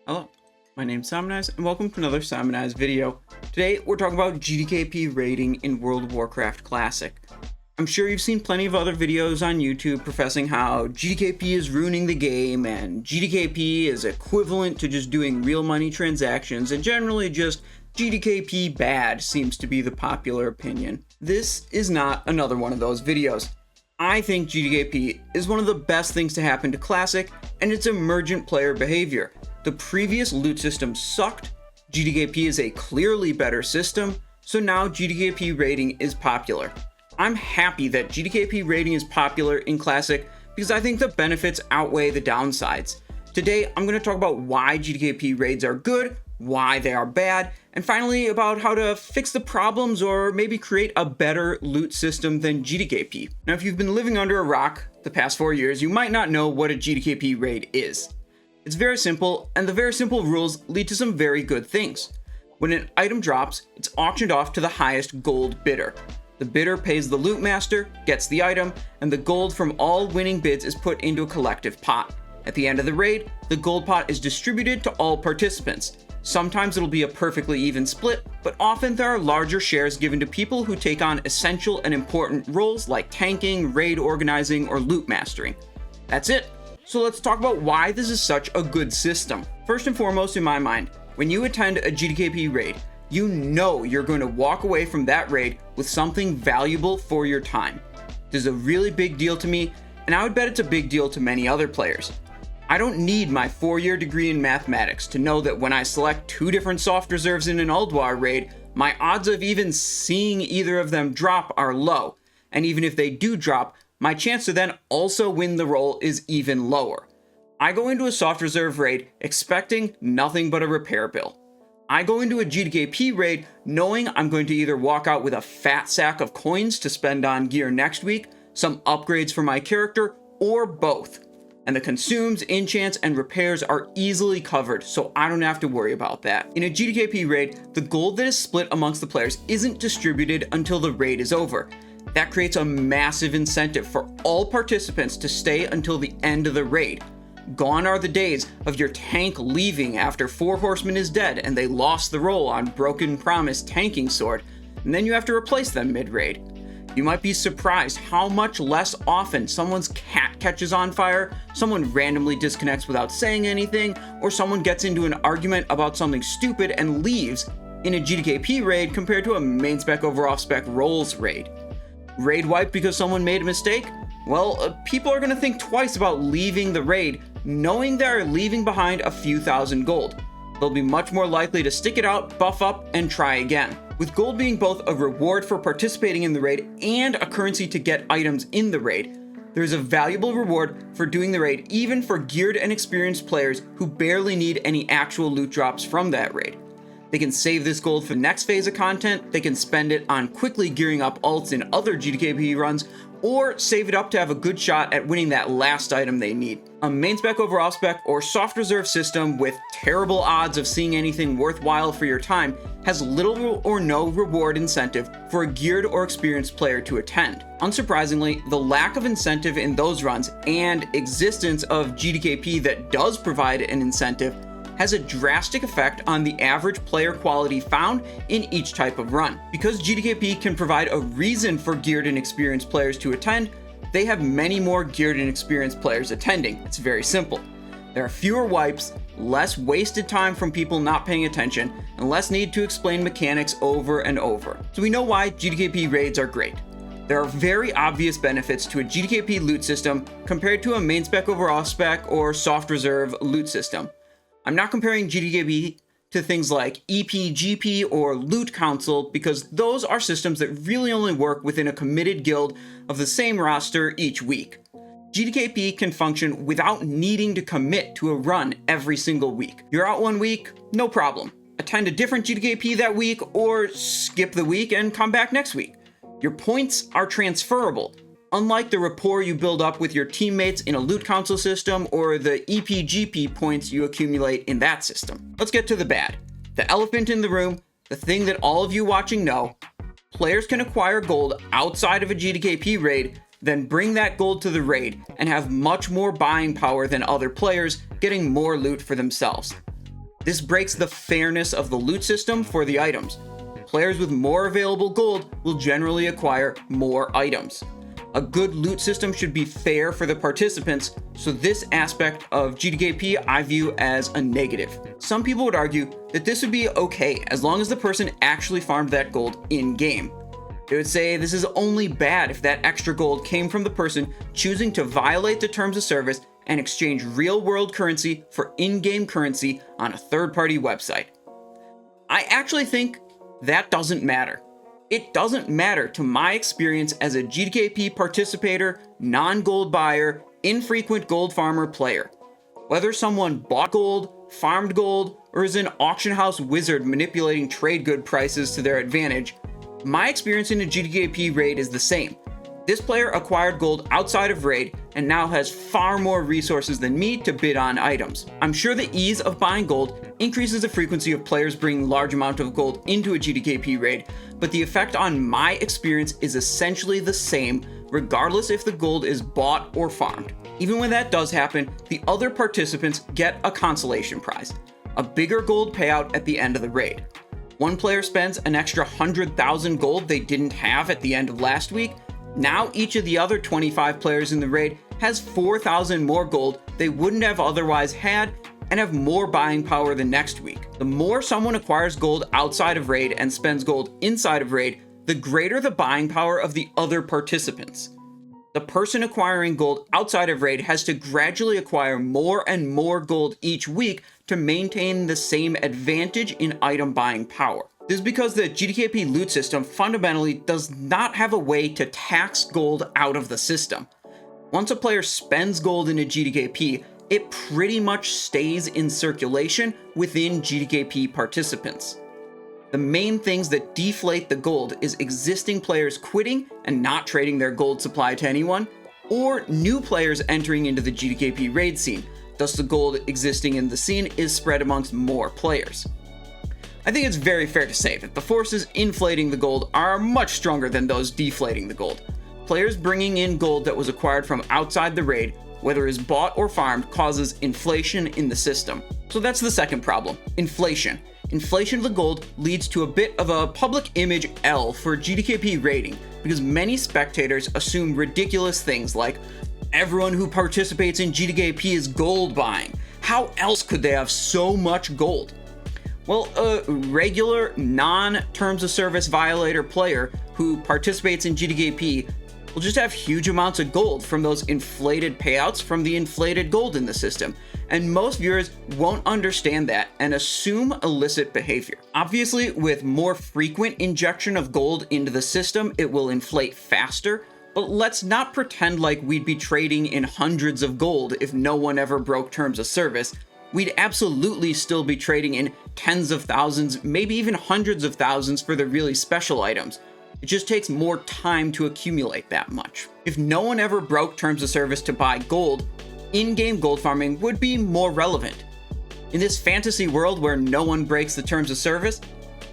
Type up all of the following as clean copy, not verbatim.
Hello, my name's Samanize, and welcome to another Samanize video. Today, we're talking about GDKP rating in World of Warcraft Classic. I'm sure you've seen plenty of other videos on YouTube professing how GDKP is ruining the game, and GDKP is equivalent to just doing real money transactions, and generally just GDKP bad seems to be the popular opinion. This is not another one of those videos. I think GDKP is one of the best things to happen to Classic, and its emergent player behavior. The previous loot system sucked, GDKP is a clearly better system, so now GDKP rating is popular. I'm happy that GDKP rating is popular in Classic because I think the benefits outweigh the downsides. Today, I'm going to talk about why GDKP raids are good, why they are bad, and finally about how to fix the problems or maybe create a better loot system than GDKP. Now, if you've been living under a rock the past 4 years, you might not know what a GDKP raid is. It's very simple, and the very simple rules lead to some very good things. When an item drops, it's auctioned off to the highest gold bidder. The bidder pays the loot master, gets the item, and the gold from all winning bids is put into a collective pot. At the end of the raid, the gold pot is distributed to all participants. Sometimes it'll be a perfectly even split, but often there are larger shares given to people who take on essential and important roles like tanking, raid organizing, or loot mastering. That's it. So let's talk about why this is such a good system. First and foremost, in my mind, when you attend a GDKP raid, you know you're going to walk away from that raid with something valuable for your time. This is a really big deal to me, and I would bet it's a big deal to many other players. I don't need my 4-year degree in mathematics to know that when I select 2 different soft reserves in an Ulduar raid, my odds of even seeing either of them drop are low, and even if they do drop, my chance to then also win the role is even lower. I go into a soft reserve raid expecting nothing but a repair bill. I go into a GDKP raid knowing I'm going to either walk out with a fat sack of coins to spend on gear next week, some upgrades for my character, or both. And the consumes, enchants, and repairs are easily covered, so I don't have to worry about that. In a GDKP raid, the gold that is split amongst the players isn't distributed until the raid is over. That creates a massive incentive for all participants to stay until the end of the raid. Gone are the days of your tank leaving after 4 horsemen is dead and they lost the role on Broken Promise tanking sword, and then you have to replace them mid-raid. You might be surprised how much less often someone's cat catches on fire, someone randomly disconnects without saying anything, or someone gets into an argument about something stupid and leaves in a GDKP raid compared to a main spec over off spec roles raid. Raid wipe because someone made a mistake? Well, people are going to think twice about leaving the raid, knowing they're leaving behind a few thousand gold. They'll be much more likely to stick it out, buff up, and try again. With gold being both a reward for participating in the raid and a currency to get items in the raid, there's a valuable reward for doing the raid even for geared and experienced players who barely need any actual loot drops from that raid. They can save this gold for the next phase of content, they can spend it on quickly gearing up alts in other GDKP runs, or save it up to have a good shot at winning that last item they need. A main spec over off spec or soft reserve system with terrible odds of seeing anything worthwhile for your time has little or no reward incentive for a geared or experienced player to attend. Unsurprisingly, the lack of incentive in those runs and existence of GDKP that does provide an incentive has a drastic effect on the average player quality found in each type of run. Because GDKP can provide a reason for geared and experienced players to attend, they have many more geared and experienced players attending. It's very simple. There are fewer wipes, less wasted time from people not paying attention, and less need to explain mechanics over and over. So we know why GDKP raids are great. There are very obvious benefits to a GDKP loot system compared to a main spec over off spec or soft reserve loot system. I'm not comparing GDKP to things like EPGP or Loot Council because those are systems that really only work within a committed guild of the same roster each week. GDKP can function without needing to commit to a run every single week. You're out 1 week, no problem. Attend a different GDKP that week or skip the week and come back next week. Your points are transferable, unlike the rapport you build up with your teammates in a loot council system or the EPGP points you accumulate in that system. Let's get to the bad. The elephant in the room, the thing that all of you watching know, players can acquire gold outside of a GDKP raid, then bring that gold to the raid and have much more buying power than other players, getting more loot for themselves. This breaks the fairness of the loot system for the items. Players with more available gold will generally acquire more items. A good loot system should be fair for the participants, so this aspect of GDKP I view as a negative. Some people would argue that this would be okay as long as the person actually farmed that gold in-game. They would say this is only bad if that extra gold came from the person choosing to violate the terms of service and exchange real-world currency for in-game currency on a third-party website. I actually think that doesn't matter. It doesn't matter to my experience as a GDKP participator, non-gold buyer, infrequent gold farmer player. Whether someone bought gold, farmed gold, or is an auction house wizard manipulating trade good prices to their advantage, my experience in a GDKP raid is the same. This player acquired gold outside of raid and now has far more resources than me to bid on items. I'm sure the ease of buying gold increases the frequency of players bringing large amount of gold into a GDKP raid, but the effect on my experience is essentially the same regardless if the gold is bought or farmed. Even when that does happen, the other participants get a consolation prize, a bigger gold payout at the end of the raid. One player spends an extra 100,000 gold they didn't have at the end of last week. Now each of the other 25 players in the raid has 4,000 more gold they wouldn't have otherwise had and have more buying power the next week. The more someone acquires gold outside of raid and spends gold inside of raid, the greater the buying power of the other participants. The person acquiring gold outside of raid has to gradually acquire more and more gold each week to maintain the same advantage in item buying power. This is because the GDKP loot system fundamentally does not have a way to tax gold out of the system. Once a player spends gold in a GDKP, it pretty much stays in circulation within GDKP participants. The main things that deflate the gold is existing players quitting and not trading their gold supply to anyone, or new players entering into the GDKP raid scene. Thus the gold existing in the scene is spread amongst more players. I think it's very fair to say that the forces inflating the gold are much stronger than those deflating the gold. Players bringing in gold that was acquired from outside the raid, whether it is bought or farmed, causes inflation in the system. So that's the second problem, inflation. Inflation of the gold leads to a bit of a public image L for GDKP raiding, because many spectators assume ridiculous things like, everyone who participates in GDKP is gold buying. How else could they have so much gold? Well, a regular non-terms of service violator player who participates in GDKP will just have huge amounts of gold from those inflated payouts from the inflated gold in the system, and most viewers won't understand that and assume illicit behavior. Obviously, with more frequent injection of gold into the system, it will inflate faster, but let's not pretend like we'd be trading in hundreds of gold if no one ever broke terms of service. We'd absolutely still be trading in tens of thousands, maybe even hundreds of thousands for the really special items. It just takes more time to accumulate that much. If no one ever broke terms of service to buy gold, in-game gold farming would be more relevant. In this fantasy world where no one breaks the terms of service,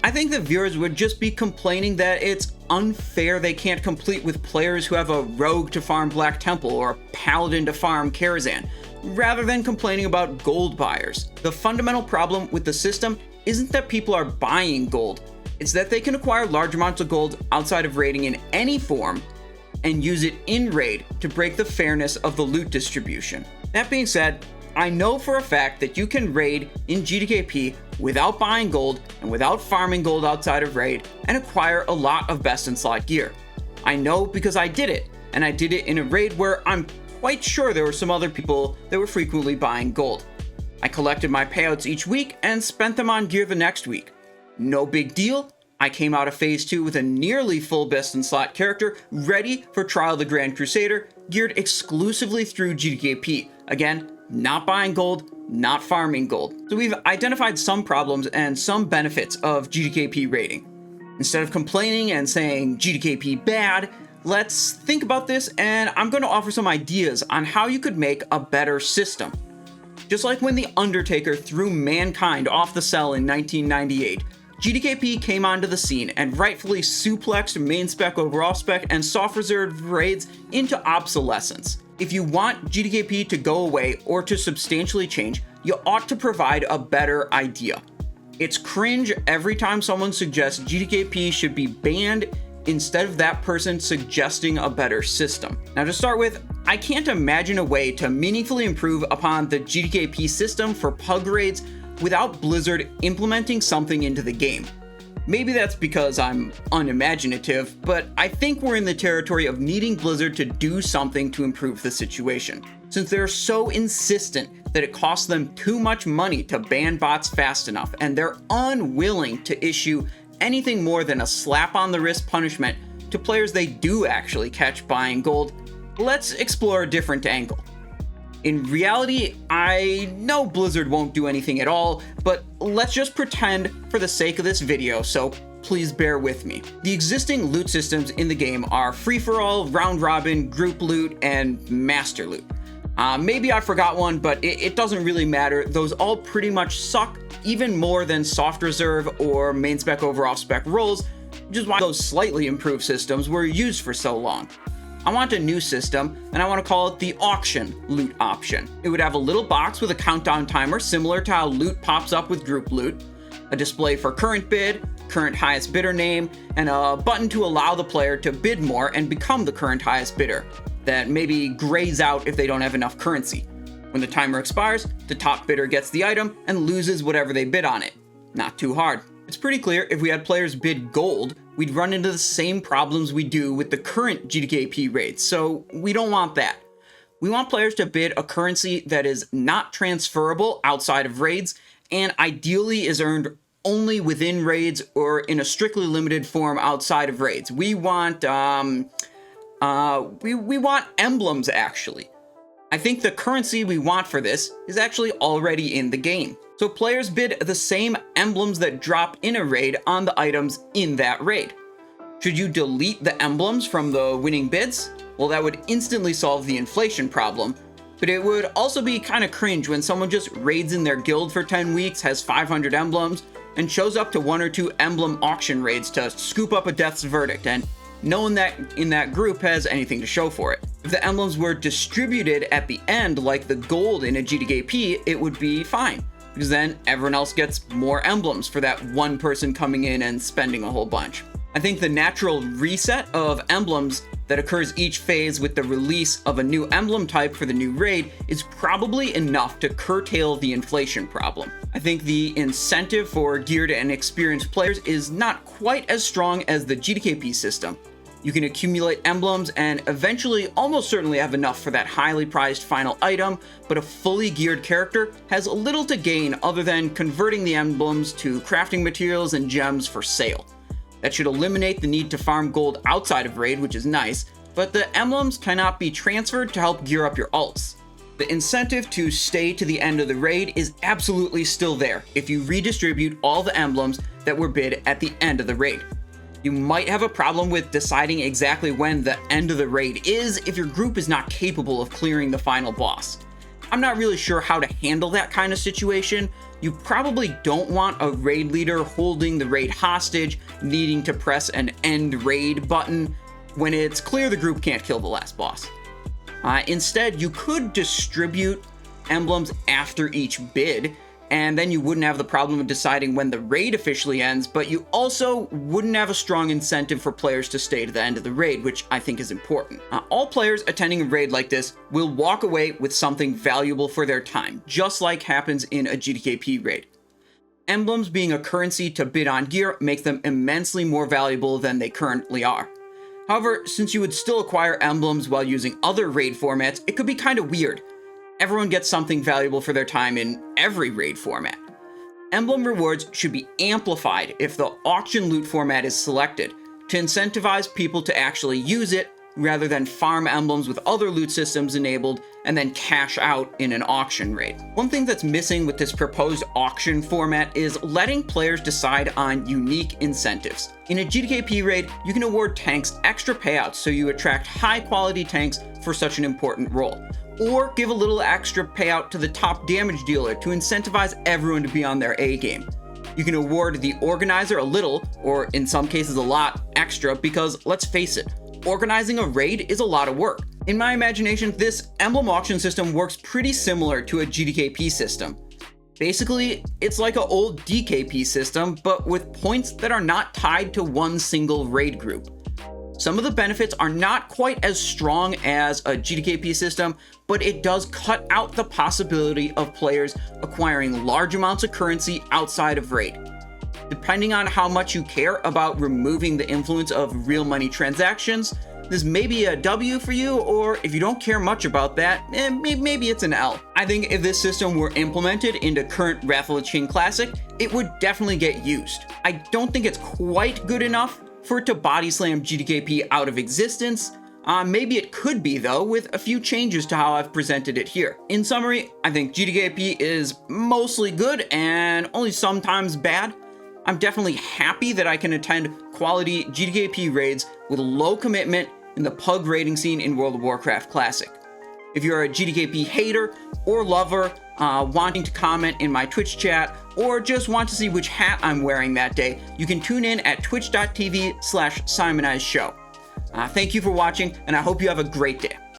I think the viewers would just be complaining that it's unfair they can't compete with players who have a rogue to farm Black Temple or a paladin to farm Karazhan, rather than complaining about gold buyers. The fundamental problem with the system isn't that people are buying gold, it's that they can acquire large amounts of gold outside of raiding in any form and use it in raid to break the fairness of the loot distribution. That being said, I know for a fact that you can raid in GDKP without buying gold and without farming gold outside of raid and acquire a lot of best in slot gear. I know because I did it, and I did it in a raid where I'm quite sure there were some other people that were frequently buying gold. I collected my payouts each week and spent them on gear the next week. No big deal. I came out of Phase 2 with a nearly full best in slot character ready for Trial of the Grand Crusader, geared exclusively through GDKP. Again, not buying gold, not farming gold. So we've identified some problems and some benefits of GDKP raiding. Instead of complaining and saying GDKP bad, let's think about this, and I'm going to offer some ideas on how you could make a better system. Just like when The Undertaker threw Mankind off the cell in 1998, GDKP came onto the scene and rightfully suplexed main spec over off spec and soft reserve raids into obsolescence. If you want GDKP to go away or to substantially change, you ought to provide a better idea. It's cringe every time someone suggests GDKP should be banned instead of that person suggesting a better system. Now to start with, I can't imagine a way to meaningfully improve upon the GDKP system for pug raids without Blizzard implementing something into the game. Maybe that's because I'm unimaginative, but I think we're in the territory of needing Blizzard to do something to improve the situation, since they're so insistent that it costs them too much money to ban bots fast enough, and they're unwilling to issue anything more than a slap on the wrist punishment to players they do actually catch buying gold. Let's explore a different angle. In reality, I know Blizzard won't do anything at all, but let's just pretend for the sake of this video, so please bear with me. The existing loot systems in the game are free-for-all, round-robin, group loot, and master loot. Maybe I forgot one, but it doesn't really matter. Those all pretty much suck, even more than soft reserve or main spec over off spec roles, which is why those slightly improved systems were used for so long. I want a new system, and I want to call it the auction loot option. It would have a little box with a countdown timer similar to how loot pops up with group loot, a display for current bid, current highest bidder name, and a button to allow the player to bid more and become the current highest bidder that maybe grays out if they don't have enough currency. When the timer expires, the top bidder gets the item and loses whatever they bid on it. Not too hard. It's pretty clear if we had players bid gold, we'd run into the same problems we do with the current GDKP raids, so we don't want that. We want players to bid a currency that is not transferable outside of raids, and ideally is earned only within raids or in a strictly limited form outside of raids. We want we want emblems, actually. I think the currency we want for this is actually already in the game. So players bid the same emblems that drop in a raid on the items in that raid. Should you delete the emblems from the winning bids? Well, that would instantly solve the inflation problem, but it would also be kind of cringe when someone just raids in their guild for 10 weeks, has 500 emblems, and shows up to 1 or 2 emblem auction raids to scoop up a death's verdict, and no one that in that group has anything to show for it. If the emblems were distributed at the end like the gold in a GDKP, it would be fine, because then everyone else gets more emblems for that one person coming in and spending a whole bunch. I think the natural reset of emblems that occurs each phase with the release of a new emblem type for the new raid is probably enough to curtail the inflation problem. I think the incentive for geared and experienced players is not quite as strong as the GDKP system. You can accumulate emblems and eventually almost certainly have enough for that highly prized final item, but a fully geared character has little to gain other than converting the emblems to crafting materials and gems for sale. That should eliminate the need to farm gold outside of raid, which is nice, but the emblems cannot be transferred to help gear up your alts. The incentive to stay to the end of the raid is absolutely still there if you redistribute all the emblems that were bid at the end of the raid. You might have a problem with deciding exactly when the end of the raid is if your group is not capable of clearing the final boss. I'm not really sure how to handle that kind of situation. You probably don't want a raid leader holding the raid hostage, needing to press an end raid button when it's clear the group can't kill the last boss. Instead, you could distribute emblems after each bid, and then you wouldn't have the problem of deciding when the raid officially ends, but you also wouldn't have a strong incentive for players to stay to the end of the raid, which I think is important. All players attending a raid like this will walk away with something valuable for their time, just like happens in a GDKP raid. Emblems being a currency to bid on gear makes them immensely more valuable than they currently are. However, since you would still acquire emblems while using other raid formats, it could be kind of weird. Everyone gets something valuable for their time in every raid format. Emblem rewards should be amplified if the auction loot format is selected, to incentivize people to actually use it rather than farm emblems with other loot systems enabled and then cash out in an auction raid. One thing that's missing with this proposed auction format is letting players decide on unique incentives. In a GDKP raid, you can award tanks extra payouts so you attract high quality tanks for such an important role, or give a little extra payout to the top damage dealer to incentivize everyone to be on their A game. You can award the organizer a little, or in some cases a lot, extra because, let's face it, organizing a raid is a lot of work. In my imagination, this emblem auction system works pretty similar to a GDKP system. Basically, it's like an old DKP system, but with points that are not tied to one single raid group. Some of the benefits are not quite as strong as a GDKP system, but it does cut out the possibility of players acquiring large amounts of currency outside of raid. Depending on how much you care about removing the influence of real money transactions, this may be a W for you, or if you don't care much about that, maybe it's an L. I think if this system were implemented into current Wrath of the King Classic, it would definitely get used. I don't think it's quite good enough for it to body slam GDKP out of existence. Maybe it could be though, with a few changes to how I've presented it here. In summary, I think GDKP is mostly good and only sometimes bad. I'm definitely happy that I can attend quality GDKP raids with low commitment in the pug raiding scene in World of Warcraft Classic. If you're a GDKP hater or lover, wanting to comment in my Twitch chat, or just want to see which hat I'm wearing that day, you can tune in at twitch.tv/SimonizeShow. Thank you for watching, and I hope you have a great day.